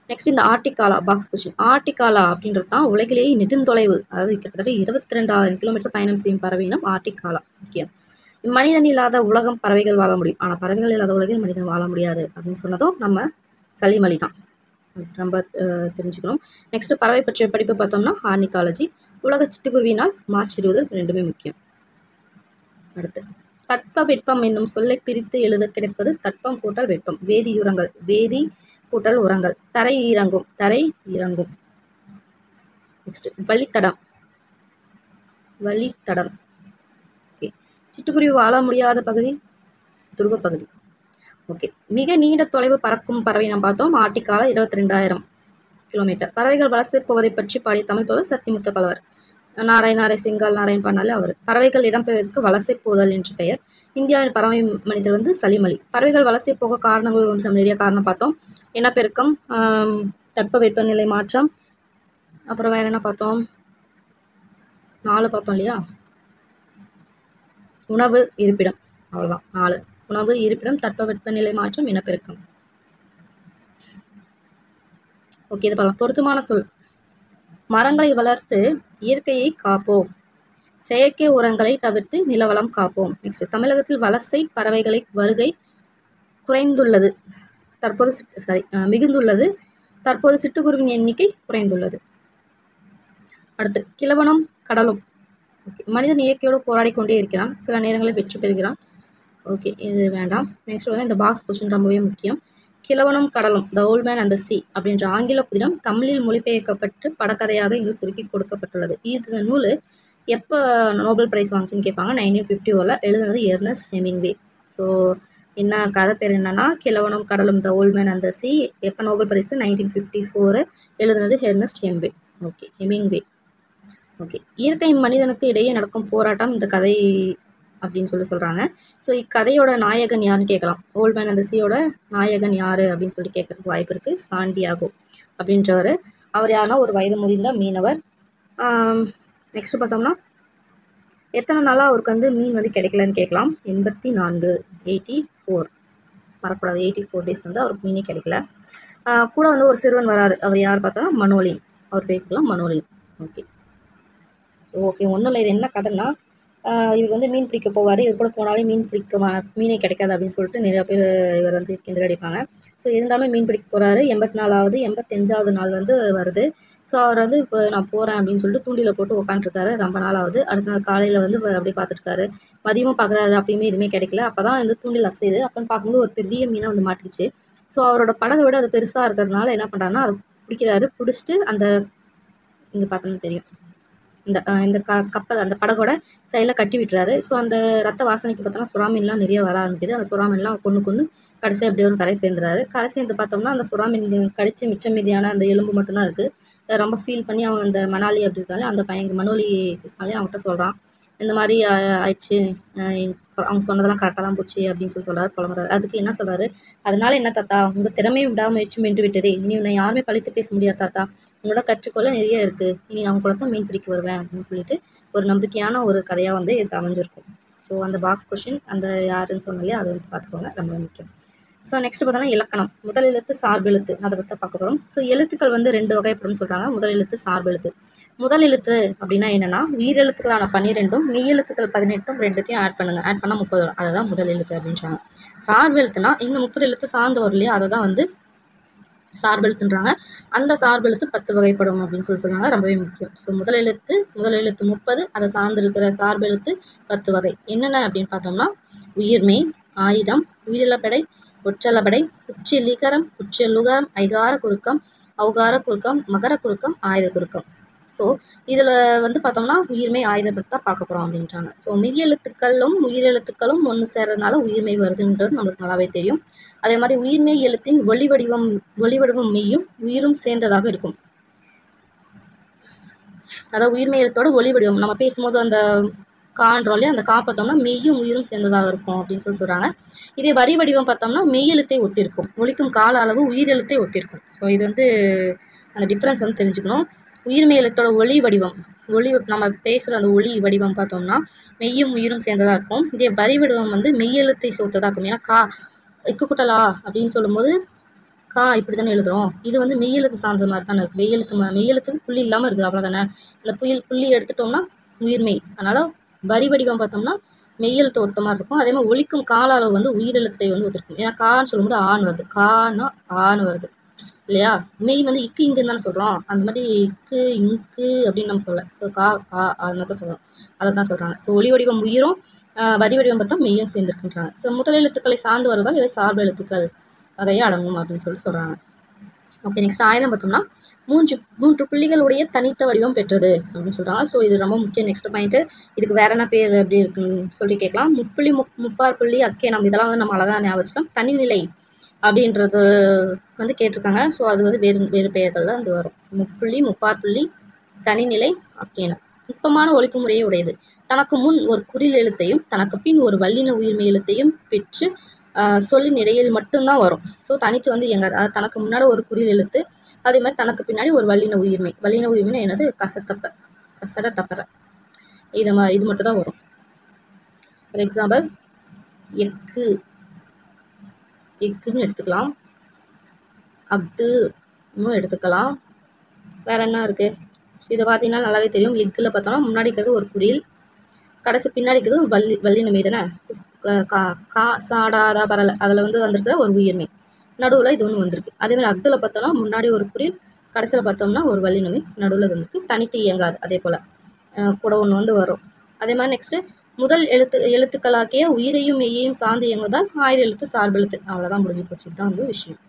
நெக்ஸ்ட் இந்த ஆர்டிகாலா பாக்ஸ் கொஸ்டின். ஆர்டிகாலா அப்படின்றது தான் உலகிலேயே நெடுந்தொலைவு, அதாவது கிட்டத்தட்ட 22,000 கிலோமீட்டர் பயணம் செய்யும் பறவையினம் ஆர்டிகாலா. முக்கியம். மனிதன் இல்லாத உலகம் பறவைகள் வாழ முடியும், ஆனால் பறவைகள் இல்லாத உலகில் மனிதன் வாழ முடியாது அப்படின்னு சொன்னதும் நம்ம சலீம் அலி தான். ரொம்ப தெரிஞ்சுக்கணும். நெக்ஸ்ட் பறவை பற்றிய படிப்பு பார்த்தோம்னா ஆர்னிகாலஜி. உலக சிட்டுக்குருவினால் மார்ச் 20 ரெண்டுமே முக்கியம். அடுத்து தட்ப வெப்பம் என்னும் சொல்லை பிரித்து எழுத கிடைப்பது தட்பம் கூட்டல் வெப்பம். வேதியுரங்கள், வேதி கூட்டல் உரங்கள். தரை இறங்கும். நெக்ஸ்ட் வழித்தடம். ஓகே. சிட்டுக்குருவி வாழ முடியாத பகுதி துருவ பகுதி. ஓகே. மிக நீண்ட தொலைவு பறக்கும் பறவை நம்ம பார்த்தோம் ஆர்டிகாலா, 22,000 கிலோமீட்டர். பறவைகள் வலசை போவதை பற்றி பாடிய தமிழ் புலவர் சத்திமுத்த பலவர். நாரை செங்கால் நாராயண் பண்ணாலே அவர். பறவைகள் இடம்பெயர்வதற்கு வலசை போதல் என்று பெயர். இந்தியாவின் பறவை மனிதர் சலீம் அலி. பறவைகள் வலசை போக காரணங்கள் ஒன்று நம்ம நிறைய காரணம் பார்த்தோம். இனப்பெருக்கம், தட்ப வெப்பநிலை மாற்றம், அப்புறம் வேற என்ன பார்த்தோம், 4 பார்த்தோம் இல்லையா, உணவு இருப்பிடம், அவ்வளோதான் 4. உணவு இருப்பிடம், தட்ப வெப்பநிலை மாற்றம், இனப்பெருக்கம். ஓகே, இது பார்க்கலாம். பொருத்தமான சொல். மரங்களை வளர்த்து இயற்கையை காப்போம், செயற்கை உரங்களை தவிர்த்து நிலவளம் காப்போம். நெக்ஸ்ட் தமிழகத்தில் வலசை பறவைகளை வருகை குறைந்துள்ளது, மிகுந்துள்ளது. தற்போது சிட்டுக்குருவின் எண்ணிக்கை குறைந்துள்ளது. அடுத்து கிழவனும் கடலும். மனிதன் இயற்கையோடு போராடி கொண்டே இருக்கிறான், சில நேரங்களில் வெற்றி பெறுகிறான். ஓகே, இது வேண்டாம். நெக்ஸ்ட் இந்த பாக்ஸ் கொஸ்டின் ரொம்பவே முக்கியம். கிழவனும் கடலும், the old man and the சீ அப்படின்ற ஆங்கில புதினம் தமிழில் மொழிபெயர்க்கப்பட்டு படக்கதையாக இங்கு சுருக்கி கொடுக்கப்பட்டுள்ளது. இந்த நூல் எப்போ நோபல் பிரைஸ் வாங்கிச்சுன்னு கேட்பாங்க. 1951 எழுதுனது எர்னஸ்ட் ஹெமிங்வே. ஸோ என்ன கதை பேர் என்னன்னா கிழவனும் கடலும், the old man and the சீ. எப்போ நோபல் பிரைஸ்? 1954. எழுதுனது எர்னஸ்ட் ஹெமிங்வே. ஓகே. இயற்கை மனிதனுக்கு இடையே நடக்கும் போராட்டம் இந்த கதை அப்படின்னு சொல்கிறாங்க. ஸோ இக்கதையோட நாயகன் யாருன்னு கேட்கலாம். ஓல்ட் மேன் அந்த சீயோட நாயகன் யார் அப்படின்னு சொல்லிட்டு கேட்கறதுக்கு வாய்ப்பு இருக்குது. சாண்டியாகோ அப்படின்றவர். அவர் யாருன்னா ஒரு வயது முதிர்ந்த மீனவர். நெக்ஸ்ட் பார்த்தோம்னா எத்தனை நாளாக அவருக்கு மீன் கிடைக்கலன்னு கேட்கலாம். 84 வரக்கூடாது. 84 டேஸ் அவருக்கு மீனே கிடைக்கல. கூட ஒரு சிறுவன் வராரு. அவர் யார் பார்த்தோம்னா மனோலின். அவர் பேருக்கலாம் மனோலின். ஓகே, ஒன்றும் இல்லை. இது என்ன கதைன்னா இவர் மீன் பிடிக்க போவார். இவர் கூட போனாலே மீனே கிடைக்காது அப்படின்னு சொல்லிட்டு நிறையா பேர் இவர் கிண்டல் அடிப்பாங்க. ஸோ இருந்தாலும் மீன் பிடிக்க போகிறாரு. 84வது 85வது நாள் வருது. ஸோ அவர் இப்போ நான் போகிறேன் அப்படின்னு சொல்லிட்டு தூண்டில போட்டு உட்காந்துருக்காரு. ரொம்ப நாள் ஆகுது. அடுத்த நாள் காலையில் அப்படியே பார்த்துருக்காரு. மதியமும் பார்க்குறாரு, அப்பயுமே எதுவுமே கிடைக்கல. அப்போ தான் தூண்டில் அசையுது. அப்போன்னு பார்க்கும்போது ஒரு பெரிய மீனை மாட்டிடுச்சு. ஸோ அவரோட படகை விட அது பெருசாக இருக்கிறதுனால என்ன பண்ணுறாருன்னா அதை பிடிக்கிறாரு. பிடிச்சிட்டு இங்கே பார்த்தோம்னா தெரியும், இந்த கப்பல் அந்த படகோட சைடில் கட்டி விட்டுறாரு. ஸோ அந்த ரத்த வாசனைக்கு பார்த்தோன்னா சுறா மீன்லாம் நிறைய வர ஆரம்பிக்குது. அந்த சுறா மீன்லாம் கொண்டு கடைசி அப்படியே ஒரு கரை சேர்ந்துறாரு. கரை சேர்ந்து பார்த்தோம்னா அந்த சுறா மீன் கடிச்சு மிச்சம் மீதியான அந்த எலும்பு மட்டும்தான் இருக்குது. ரொம்ப ஃபீல் பண்ணி அவங்க அந்த மணாலி அப்படி இருக்காலே அந்த பையன் மனோலி இருக்காலே அவங்ககிட்ட சொல்கிறான், இந்த மாதிரி ஆயிடுச்சு, அவங்க சொன்னதெல்லாம் கரெக்டாக தான் போச்சு அப்படின்னு சொல்கிறாரு. புலம்புறாரு. அதுக்கு என்ன சொல்கிறாரு, அதனால என்ன தாத்தா, உங்கள் திறமையை விடாமுயற்சி மென்று விட்டதே, இனி உன்னை யாருமே பழித்து பேச முடியாது தாத்தா, உங்களோட கற்றுக்கொள்ள நிறைய இருக்குது, இனி நான் கூட தான் மீன் பிடிக்க வருவேன் அப்படின்னு சொல்லிட்டு ஒரு நம்பிக்கையான ஒரு கதையாக இது அமைஞ்சிருக்கும். ஸோ அந்த பாக்ஸ் கொஷின் அந்த யாருன்னு சொன்னாலே அது பார்த்துக்கோங்க, ரொம்ப முக்கியம். ஸோ நெக்ஸ்ட் பார்த்தோம்னா இலக்கணம். முதல் எழுத்து சார்பெழுத்து அதை பற்றி பார்க்க போகிறோம். ஸோ எழுத்துக்கள் வந்து 2 வகைப்படும்னு சொல்கிறாங்க. முதல் எழுத்து சார்பெழுத்து. முதல் எழுத்து அப்படின்னா என்னன்னா உயிரெழுத்துக்களான 12ம் மெய்யெழுத்துக்கள் 18ம் ரெண்டுத்தையும் ஆட் பண்ணுங்க. ஆட் பண்ணால் 30 வரும். அதை தான் முதல் எழுத்து அப்படின்றாங்க. சார்பெழுத்துனா இந்த 30 எழுத்து சார்ந்து வரும் இல்லையா, அதை தான் வந்து சார்பெழுத்துன்றாங்க. அந்த சார்பெழுத்து 10 வகைப்படும் அப்படின்னு சொல்கிறாங்க. ரொம்பவே முக்கியம். ஸோ முதல் எழுத்து 30, அதை சார்ந்திருக்கிற சார்பெழுத்து 10 வகை. என்னென்ன அப்படின்னு பார்த்தோம்னா உயிர்மெய், ஆயுதம், உயிரிழப்படை, ஒற்றளபடை, குற்றியலிகரம், குற்றியலுகரம், ஐகார குறுக்கம், ஔகார குறுக்கம், மகர குறுக்கம், ஆயுத குறுக்கம். ஸோ இதில் வந்து பார்த்தோம்னா உயிர்மெய் ஆயுதம் பற்றி தான் பார்க்க போகிறோம் அப்படின்றாங்க. ஸோ மெய்யெழுத்துக்களும் உயிரெழுத்துக்களும் ஒன்று சேர்றதுனால உயிர்மெய் வருதுன்றது நம்மளுக்கு நல்லாவே தெரியும். அதே மாதிரி உயிர்மெய் எழுத்தின் ஒளி வடிவம் மெய்யும் உயிரும் சேர்ந்ததாக இருக்கும். அதாவது உயிர்மெய் எழுத்தோட ஒளி வடிவம் நம்ம பேசும்போது அந்த கான்றோம் இல்லையா, அந்த கா பார்த்தோம்னா மெய்யும் உயிரும் சேர்ந்ததாக இருக்கும் அப்படின்னு சொல்கிறாங்க. இதே வரி வடிவம் பார்த்தோம்னா மெய் எழுத்தை ஒத்திருக்கும். ஒலிக்கும் கால அளவு உயிர் எழுத்தை ஒத்திருக்கும். ஸோ இது வந்து அந்த டிஃப்ரென்ஸ் வந்து தெரிஞ்சுக்கணும். உயிர்மெய் எழுத்தோட ஒளி வடிவம் நம்ம பேசுகிற அந்த ஒளி வடிவம் பார்த்தோம்னா மெய்யும் உயிரும் சேர்ந்ததாக இருக்கும். இதே வரி வடிவம் வந்து மெய் எழுத்தை சேர்த்ததாக இருக்கும். ஏன்னா கா இக்கு குட்டலா அப்படின்னு சொல்லும்போது கா இப்படி தானே எழுதுறோம். இது வந்து மெய்யெழுத்து சார்ந்த மாதிரி தானே இருக்குது. மெய்யெழுத்துக்கு புள்ளி இல்லாமல் இருக்குது, அவ்வளோதானே. இந்த புள்ளி எடுத்துட்டோம்னா உயிர்மெய். அதனால் வரி வடிவம் பார்த்தோம்னா மெய்யெழுத்து ஒத்த மாதிரி இருக்கும். அதே மாதிரி ஒலிக்கும் கால அளவு வந்து உயிரெழுத்தை வந்து ஒத்திருக்கும். ஏன்னா கான்னு சொல்லும்போது ஆண் வருது, கான்னா ஆண் வருது இல்லையா. மெய் வந்து இக்கு இங்குன்னு தானே சொல்கிறோம். அந்த மாதிரி இக்கு இங்கு அப்படின்னு நம்ம சொல்ல. ஸோ கா அது மாதிரி தான் சொல்கிறோம். அதை தான் சொல்கிறாங்க. ஸோ ஒலி வடிவம் உயிரும் வரி வடிவம் பார்த்தா மெய்யும் சேர்ந்துருக்குன்றாங்க. ஸோ முதல் எழுத்துக்களை சார்ந்து வருவதால் இவை சார்பு எழுத்துக்கள் வகையே அடங்கும் அப்படின்னு சொல்கிறாங்க. ஓகே, நெக்ஸ்ட் ஆயுதம் பார்த்தோம்னா மூன்று புள்ளிகளுடைய தனித்த வடிவம் பெற்றது அப்படின்னு சொல்கிறாங்க. ஸோ இது ரொம்ப முக்கியம். நெக்ஸ்ட் பாயிண்ட்டு, இதுக்கு வேற என்ன பேர் எப்படி இருக்குன்னு சொல்லி கேட்கலாம். முப்புள்ளி முப்பார் புள்ளி அக்கேனம் இதெல்லாம் வந்து நம்ம அழகாக ஞாபகம் வச்சுக்கலாம். தனிநிலை அப்படின்றது வந்து கேட்டிருக்காங்க. ஸோ அது வந்து வேறு பெயர்களில் வந்து வரும். முப்புள்ளி முப்பார் புள்ளி தனிநிலை அக்கேனம். நுட்பமான ஒலிப்பு முறையை உடையது. தனக்கு முன் ஒரு குறில் எழுத்தையும் தனக்கு பின் ஒரு வல்லின உயிர்மெய் எழுத்தையும் பெற்று சொல்லின் இடையில் மட்டும்தான் வரும். ஸோ தனித்து வந்து எங்காது. அதாவது தனக்கு முன்னாடி ஒரு குறில் எழுத்து, அதே மாதிரி தனக்கு பின்னாடி ஒரு வல்லின உயிர்மெய் என்னது கசட தப்பற இது மட்டும் தான் வரும். ஃபார் எக்ஸாம்பிள் எக்குன்னு எடுத்துக்கலாம், அப்துன்னு எடுத்துக்கலாம். வேற என்ன இருக்கு? இதை பார்த்தீங்கன்னா நல்லாவே தெரியும். எக்கில் பார்த்தோம்னா முன்னாடி இருக்கிறது ஒரு குறில், கடைசி பின்னாடி இருக்கிறது வல்லினமை தானே. கா சாடாதா பரல அதில் வந்து வந்திருக்கிற ஒரு உயிர்மெய், நடுவில் இது ஒன்று வந்திருக்கு. அதேமாதிரி அக்தில் பார்த்தோம்னா முன்னாடி ஒரு குறில், கடைசியில் பார்த்தோம்னா ஒரு வல்லினமை, நடுவில் வந்துருக்கு. தனித்து இயங்காது. அதே போல் கூட ஒன்று வந்து வரும். அதே மாதிரி நெக்ஸ்ட்டு முதல் எழுத்துக்களாக்கிய உயிரையும் மெய்யையும் சார்ந்து இயங்குவதால் ஆயுத எழுத்து சார்பெழுத்து. அவ்வளோதான், முடிஞ்சு போச்சு. இதுதான் வந்து விஷயம்.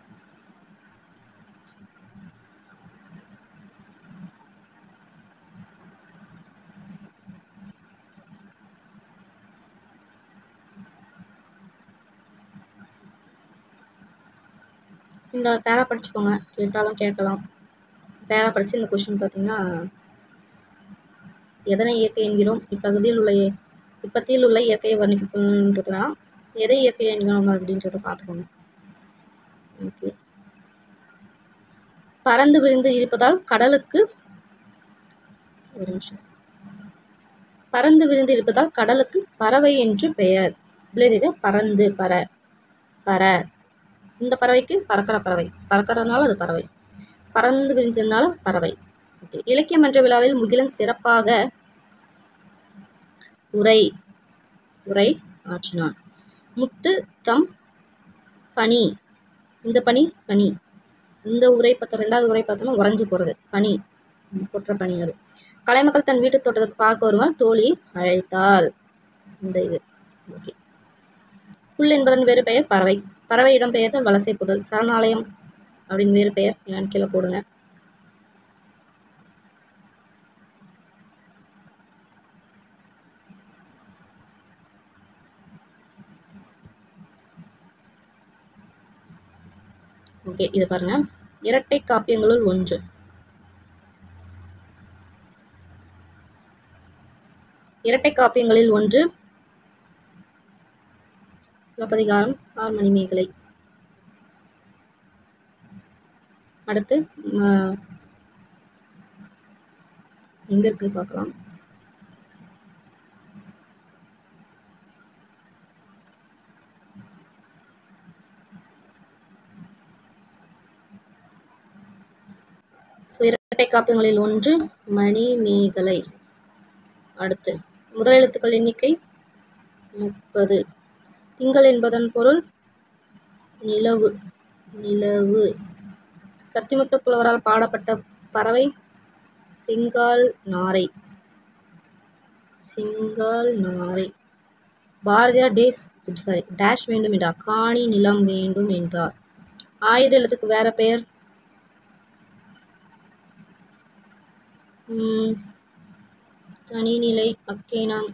இந்த பேரா படிச்சுக்கோங்க, கேட்கலாம். பேரா படித்து இந்த கொஷின் பார்த்தீங்கன்னா எதனை இயற்கை என்கிறோம், இப்பத்தியில் உள்ள இயற்கையை வர்ணிக்கிறதுனா எதை இயற்கை என்கிறோம் அப்படின்றத பார்த்துக்கோங்க. ஓகே. பறந்து விரிந்து இருப்பதால் கடலுக்கு பறவை என்று பெயர். இதில் பறந்து பற இந்த பறவைக்கு பறக்கிற பறவை, பறக்கிறதுனால அது பறவை, பறந்து விரிஞ்சதுனால பறவை. ஓகே. இலக்கியம் என்ற விழாவில் முகிலன் சிறப்பாக உரை ஆற்றினான். முத்து தம் பனி, இந்த பனி இந்த உரை பார்த்தோம். 2வது உரை பார்த்தோம்னா உறைஞ்சு போகிறது, பனி கொற்ற பனி. அது கலைமக்கள் தன் வீட்டு தோட்டத்துக்கு பார்க்க வருவார், தோழி அழைத்தாள். இந்த இது ஓகே. புல் என்பதன் வேறு பெயர் பறவை, பறவையிடம் பெயர் தான் வலசை புதல். சரணாலயம் அப்படின்னு வேறு பெயர் என்னன்னு கீழே போடுங்க. ஓகே, இது பாருங்க. இரட்டை காப்பியங்களுள் ஒன்று. இரட்டை காப்பியங்களில் ஒன்று சிலப்பதிகாரம், மணிமேகலை. அடுத்து எங்க இருக்குன்னு பார்க்கலாம். ஸோ இரட்டை காப்பியங்களில் ஒன்று மணிமேகலை. அடுத்து முதல் எழுத்துக்கள் எண்ணிக்கை 30. திங்கள் என்பதன் பொருள் நிலவு. நிலவு. சத்திமுத்து புலவரால் பாடப்பட்ட பறவை செங்கால் நாரை. செங்கால் நாரை. பாரதியார் டேஷ் வேண்டும் என்றார். காணி நிலம் வேண்டும் என்றார். ஆயுத எழுத்துக்கு வேற பெயர் தனிநிலை. அக்கேனாம்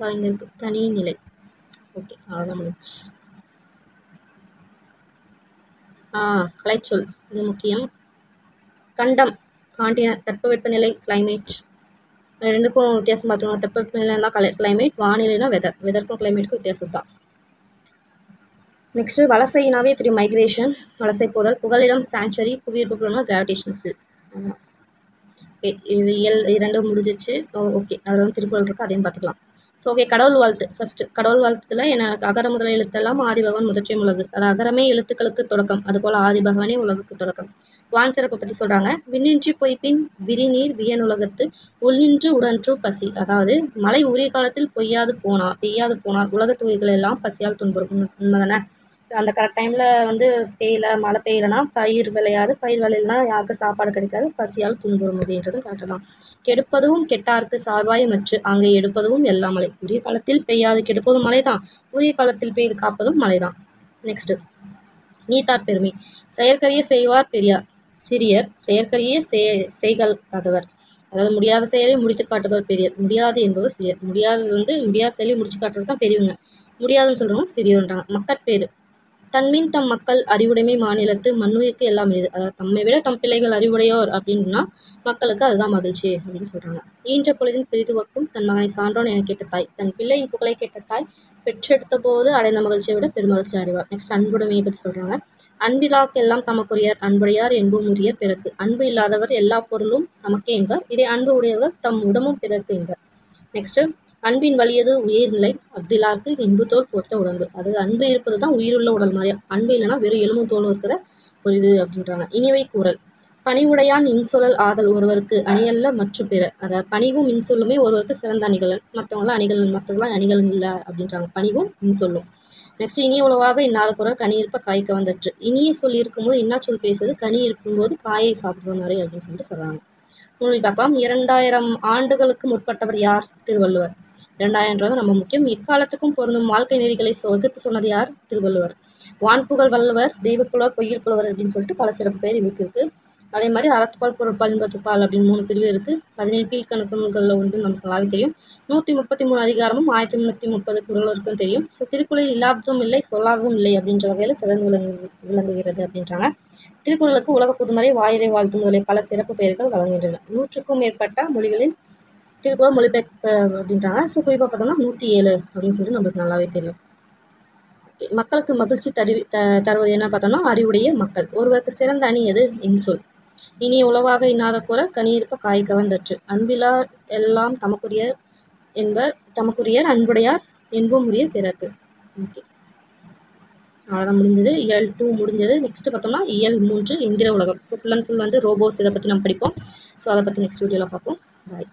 கலைஞருக்கு தனிநிலை. ஓகே, அவ்வளோதான் முடிச்சு. கலைச்சொல் இது முக்கியம். கண்டம் காண்டின. தட்பவெப்பநிலை கிளைமேட். ரெண்டுக்கும் வித்தியாசம் பார்த்துக்கோங்க. தட்பவெப்பநிலைனா கிளைமேட், வானிலைனா வெதர். வெதருக்கும் கிளைமேட்டுக்கும் வித்தியாசம் தான். நெக்ஸ்ட் வலசைனாவே தெரியும், மைக்ரேஷன், வலசை போதல். புகலிடம் சாங்சுவரி. புவியீர்ப்பு புலம்னா கிராவிடேஷனல் ஃபீல்ட். ஓகே, இது இரண்டும் முடிஞ்சிச்சு. ஓகே, அதில் வந்து திருக்குறள் இருக்குது, அதையும் பார்த்துக்கலாம். ஸோ ஓகே, கடவுள் வாழ்த்து. ஃபர்ஸ்ட் கடவுள் வாழ்த்துல எனக்கு அகர முதல எழுத்தெல்லாம் ஆதி பகவான் முதற்றே உலகு. அது அகரமே எழுத்துக்களுக்கு தொடக்கம், அதுபோல் ஆதி பகவானே உலகுக்கு தொடக்கம். வான் சிறப்பை பற்றி சொல்கிறாங்க. விண்ணின்றி பொய்ப்பின் விரிநீர் வியனுலகத்து உள்நின்று உடன்று பசி. அதாவது மழை உரிய காலத்தில் பெய்யாது போனால் உலகத்து உயிர்கள் எல்லாம் பசியால் துன்புறும். உண்மைதானே? அந்த கரெக்ட் டைமில் வந்து மழை பெய்யலைன்னா பயிர் விளையாது, பயிர் விளையலைன்னா யாருக்கு சாப்பாடு கிடைக்காது, பசியால் துன்புறும் அப்படின்றதும் கரெக்டு தான். கெடுப்பதும் கெட்டார்க்கு சார்பாய் மற்ற அங்கே எடுப்பதும் எல்லா மழை. உரிய காலத்தில் பெய்யாது கெடுப்பதும் மழை தான், உரிய காலத்தில் பெய்து காப்பதும் மழை தான். நெக்ஸ்ட் நீத்தார் பெருமை. செயற்கரிய செய்வார் பெரியார் சிறியர், செயற்கரிய செய்கள் அதவர். அதாவது முடியாத செயலை முடித்து காட்டுபவர் பெரியர், முடியாது என்பவர் சிறியர். முடியாதது வந்து முடியாத செயலை முடிச்சு காட்டுறது தான் பெரியவங்க, முடியாதுன்னு சொல்றவங்க சிறியவன்றாங்க. மக்கட்பேறு. தன்மின் தம் மக்கள் அறிவுடைமை மாநிலத்து மண்ணுயிருக்கு எல்லாம் இது. அதாவது தம்மை விட தம் பிள்ளைகள் அறிவுடையோர் அப்படின்னா மக்களுக்கு அதுதான் மகிழ்ச்சி அப்படின்னு சொல்றாங்க. ஈன்ற பொழுதின் பெரிதுவக்கும் தன் மகனை சான்றோன் என கேட்ட தாய். தன் பிள்ளையின் புகழை கேட்ட தாய் பெற்றெடுத்த போது அடைந்த மகிழ்ச்சியை விட பெருமகிழ்ச்சி அடைவார். நெக்ஸ்ட் அன்புடைமையை பற்றி சொல்றாங்க. அன்பிலாக்கு எல்லாம் தமக்குரியர் அன்புடையார் என்பும் உரிய பிறக்கு. அன்பு இல்லாதவர் எல்லா பொருளும் தமக்கே என்பர், இதே அன்பு உடையவர் தம் உடம்பும் பிறக்கு என்பர். நெக்ஸ்ட் அன்பின் வலியது உயிர்நிலை அப்திலாருக்கு இன்பு தோல் பொறுத்த உடம்பு. அதாவது அன்பு இருப்பது தான் உயிருள்ள உடல் மாதிரியா, அன்பு இல்லைன்னா வெறும் எலும்பும் தோல் இருக்கிற ஒரு இது அப்படின்றாங்க. இனிவை கூறல். பணிவுடையான் இன்சொல்லல் ஆதல் ஒருவருக்கு அணியல்ல மற்ற பிற. அதாவது பணிவும் இன்சொல்லுமே ஒருவருக்கு சிறந்த அணிகலன், மற்றவங்களாம் அணிகலன், மற்றதெல்லாம் அணிகலன் இல்லை அப்படின்றாங்க. பணிவும் இன்சொல்லும். நெக்ஸ்ட் இனிய உளவாக இன்னாத குரல் கனி இருப்ப காய்க்க வந்தற்று. இனிய சொல் இருக்கும்போது இன்னா சொல் பேசுவது, கனி இருக்கும்போது காயை சாப்பிடுவோம் நிறைய அப்படின்னு சொல்லிட்டு சொல்றாங்க. நூல் பார்க்கலாம். 2000 ஆண்டுகளுக்கு முற்பட்டவர் யார்? திருவள்ளுவர். 2000 ரொம்ப முக்கியம். இக்காலத்துக்கும் பொருந்தும் வாழ்க்கை நெறிகளை வகுத்து சொன்னது யார்? திருவள்ளுவர். வான்புகழ் வல்லவர், தெய்வப்புலவர், பொய்யில் புலவர் அப்படின்னு சொல்லிட்டு பல சிறப்பு பேர் இவருக்கு இருக்கு. அதே மாதிரி அறத்துப்பால், பொருட்பால், இன்பத்துப்பால் அப்படின்னு 3 பிரிவு இருக்கு. 17 கீழ்கணக்கு நூல்களில் ஒன்று நமக்கு நல்லாவே தெரியும். 133 அதிகாரமும் 1330 குறளுக்கும் தெரியும். ஸோ திருக்குறளில் இல்லாததும் இல்லை, சொல்லாததும் இல்லை அப்படின்ற வகையில் சிறந்து விளங்குகிறது அப்படின்றாங்க. திருக்குறளுக்கு உலக புதுமறை, வாயிறை வாழ்த்து முதலிய பல சிறப்பு பெயர்கள் வழங்குகின்றன. 100க்கும் மேற்பட்ட மொழிகளில் திருக்குறள் மொழிபெயர்ப்பு அப்படின்றாங்க. ஸோ குறிப்பாக பார்த்தோம்னா 107 அப்படின்னு சொல்லிட்டு நம்மளுக்கு நல்லாவே தெரியும். மக்களுக்கு மகிழ்ச்சி தருவது என்ன பார்த்தோம்னா அறிவுடைய மக்கள். ஒருவருக்கு சிறந்த அணி எது? இன்சொல். இனிய உளவாக இன்னாத குரல் கனியிருப்ப காய் கவர்ந்தற்று. அன்பிலார் எல்லாம் தமக்குரியர் என்பர், தமக்குரியர் அன்புடையார் என்பும் உரிய பிறகு. ஓகே, அவ்வளோதான் முடிஞ்சது. இயல் 2 முடிஞ்சது. நெக்ஸ்ட் பார்த்தோம்னா இயல் 3 இந்திர உலகம். ஸோ ஃபுல் அண்ட் ஃபுல் வந்து ரோபோஸ் இதை பற்றி நம்ம படிப்போம். ஸோ அதை பற்றி நெக்ஸ்ட் வீடியோவில் பார்ப்போம். பாய்.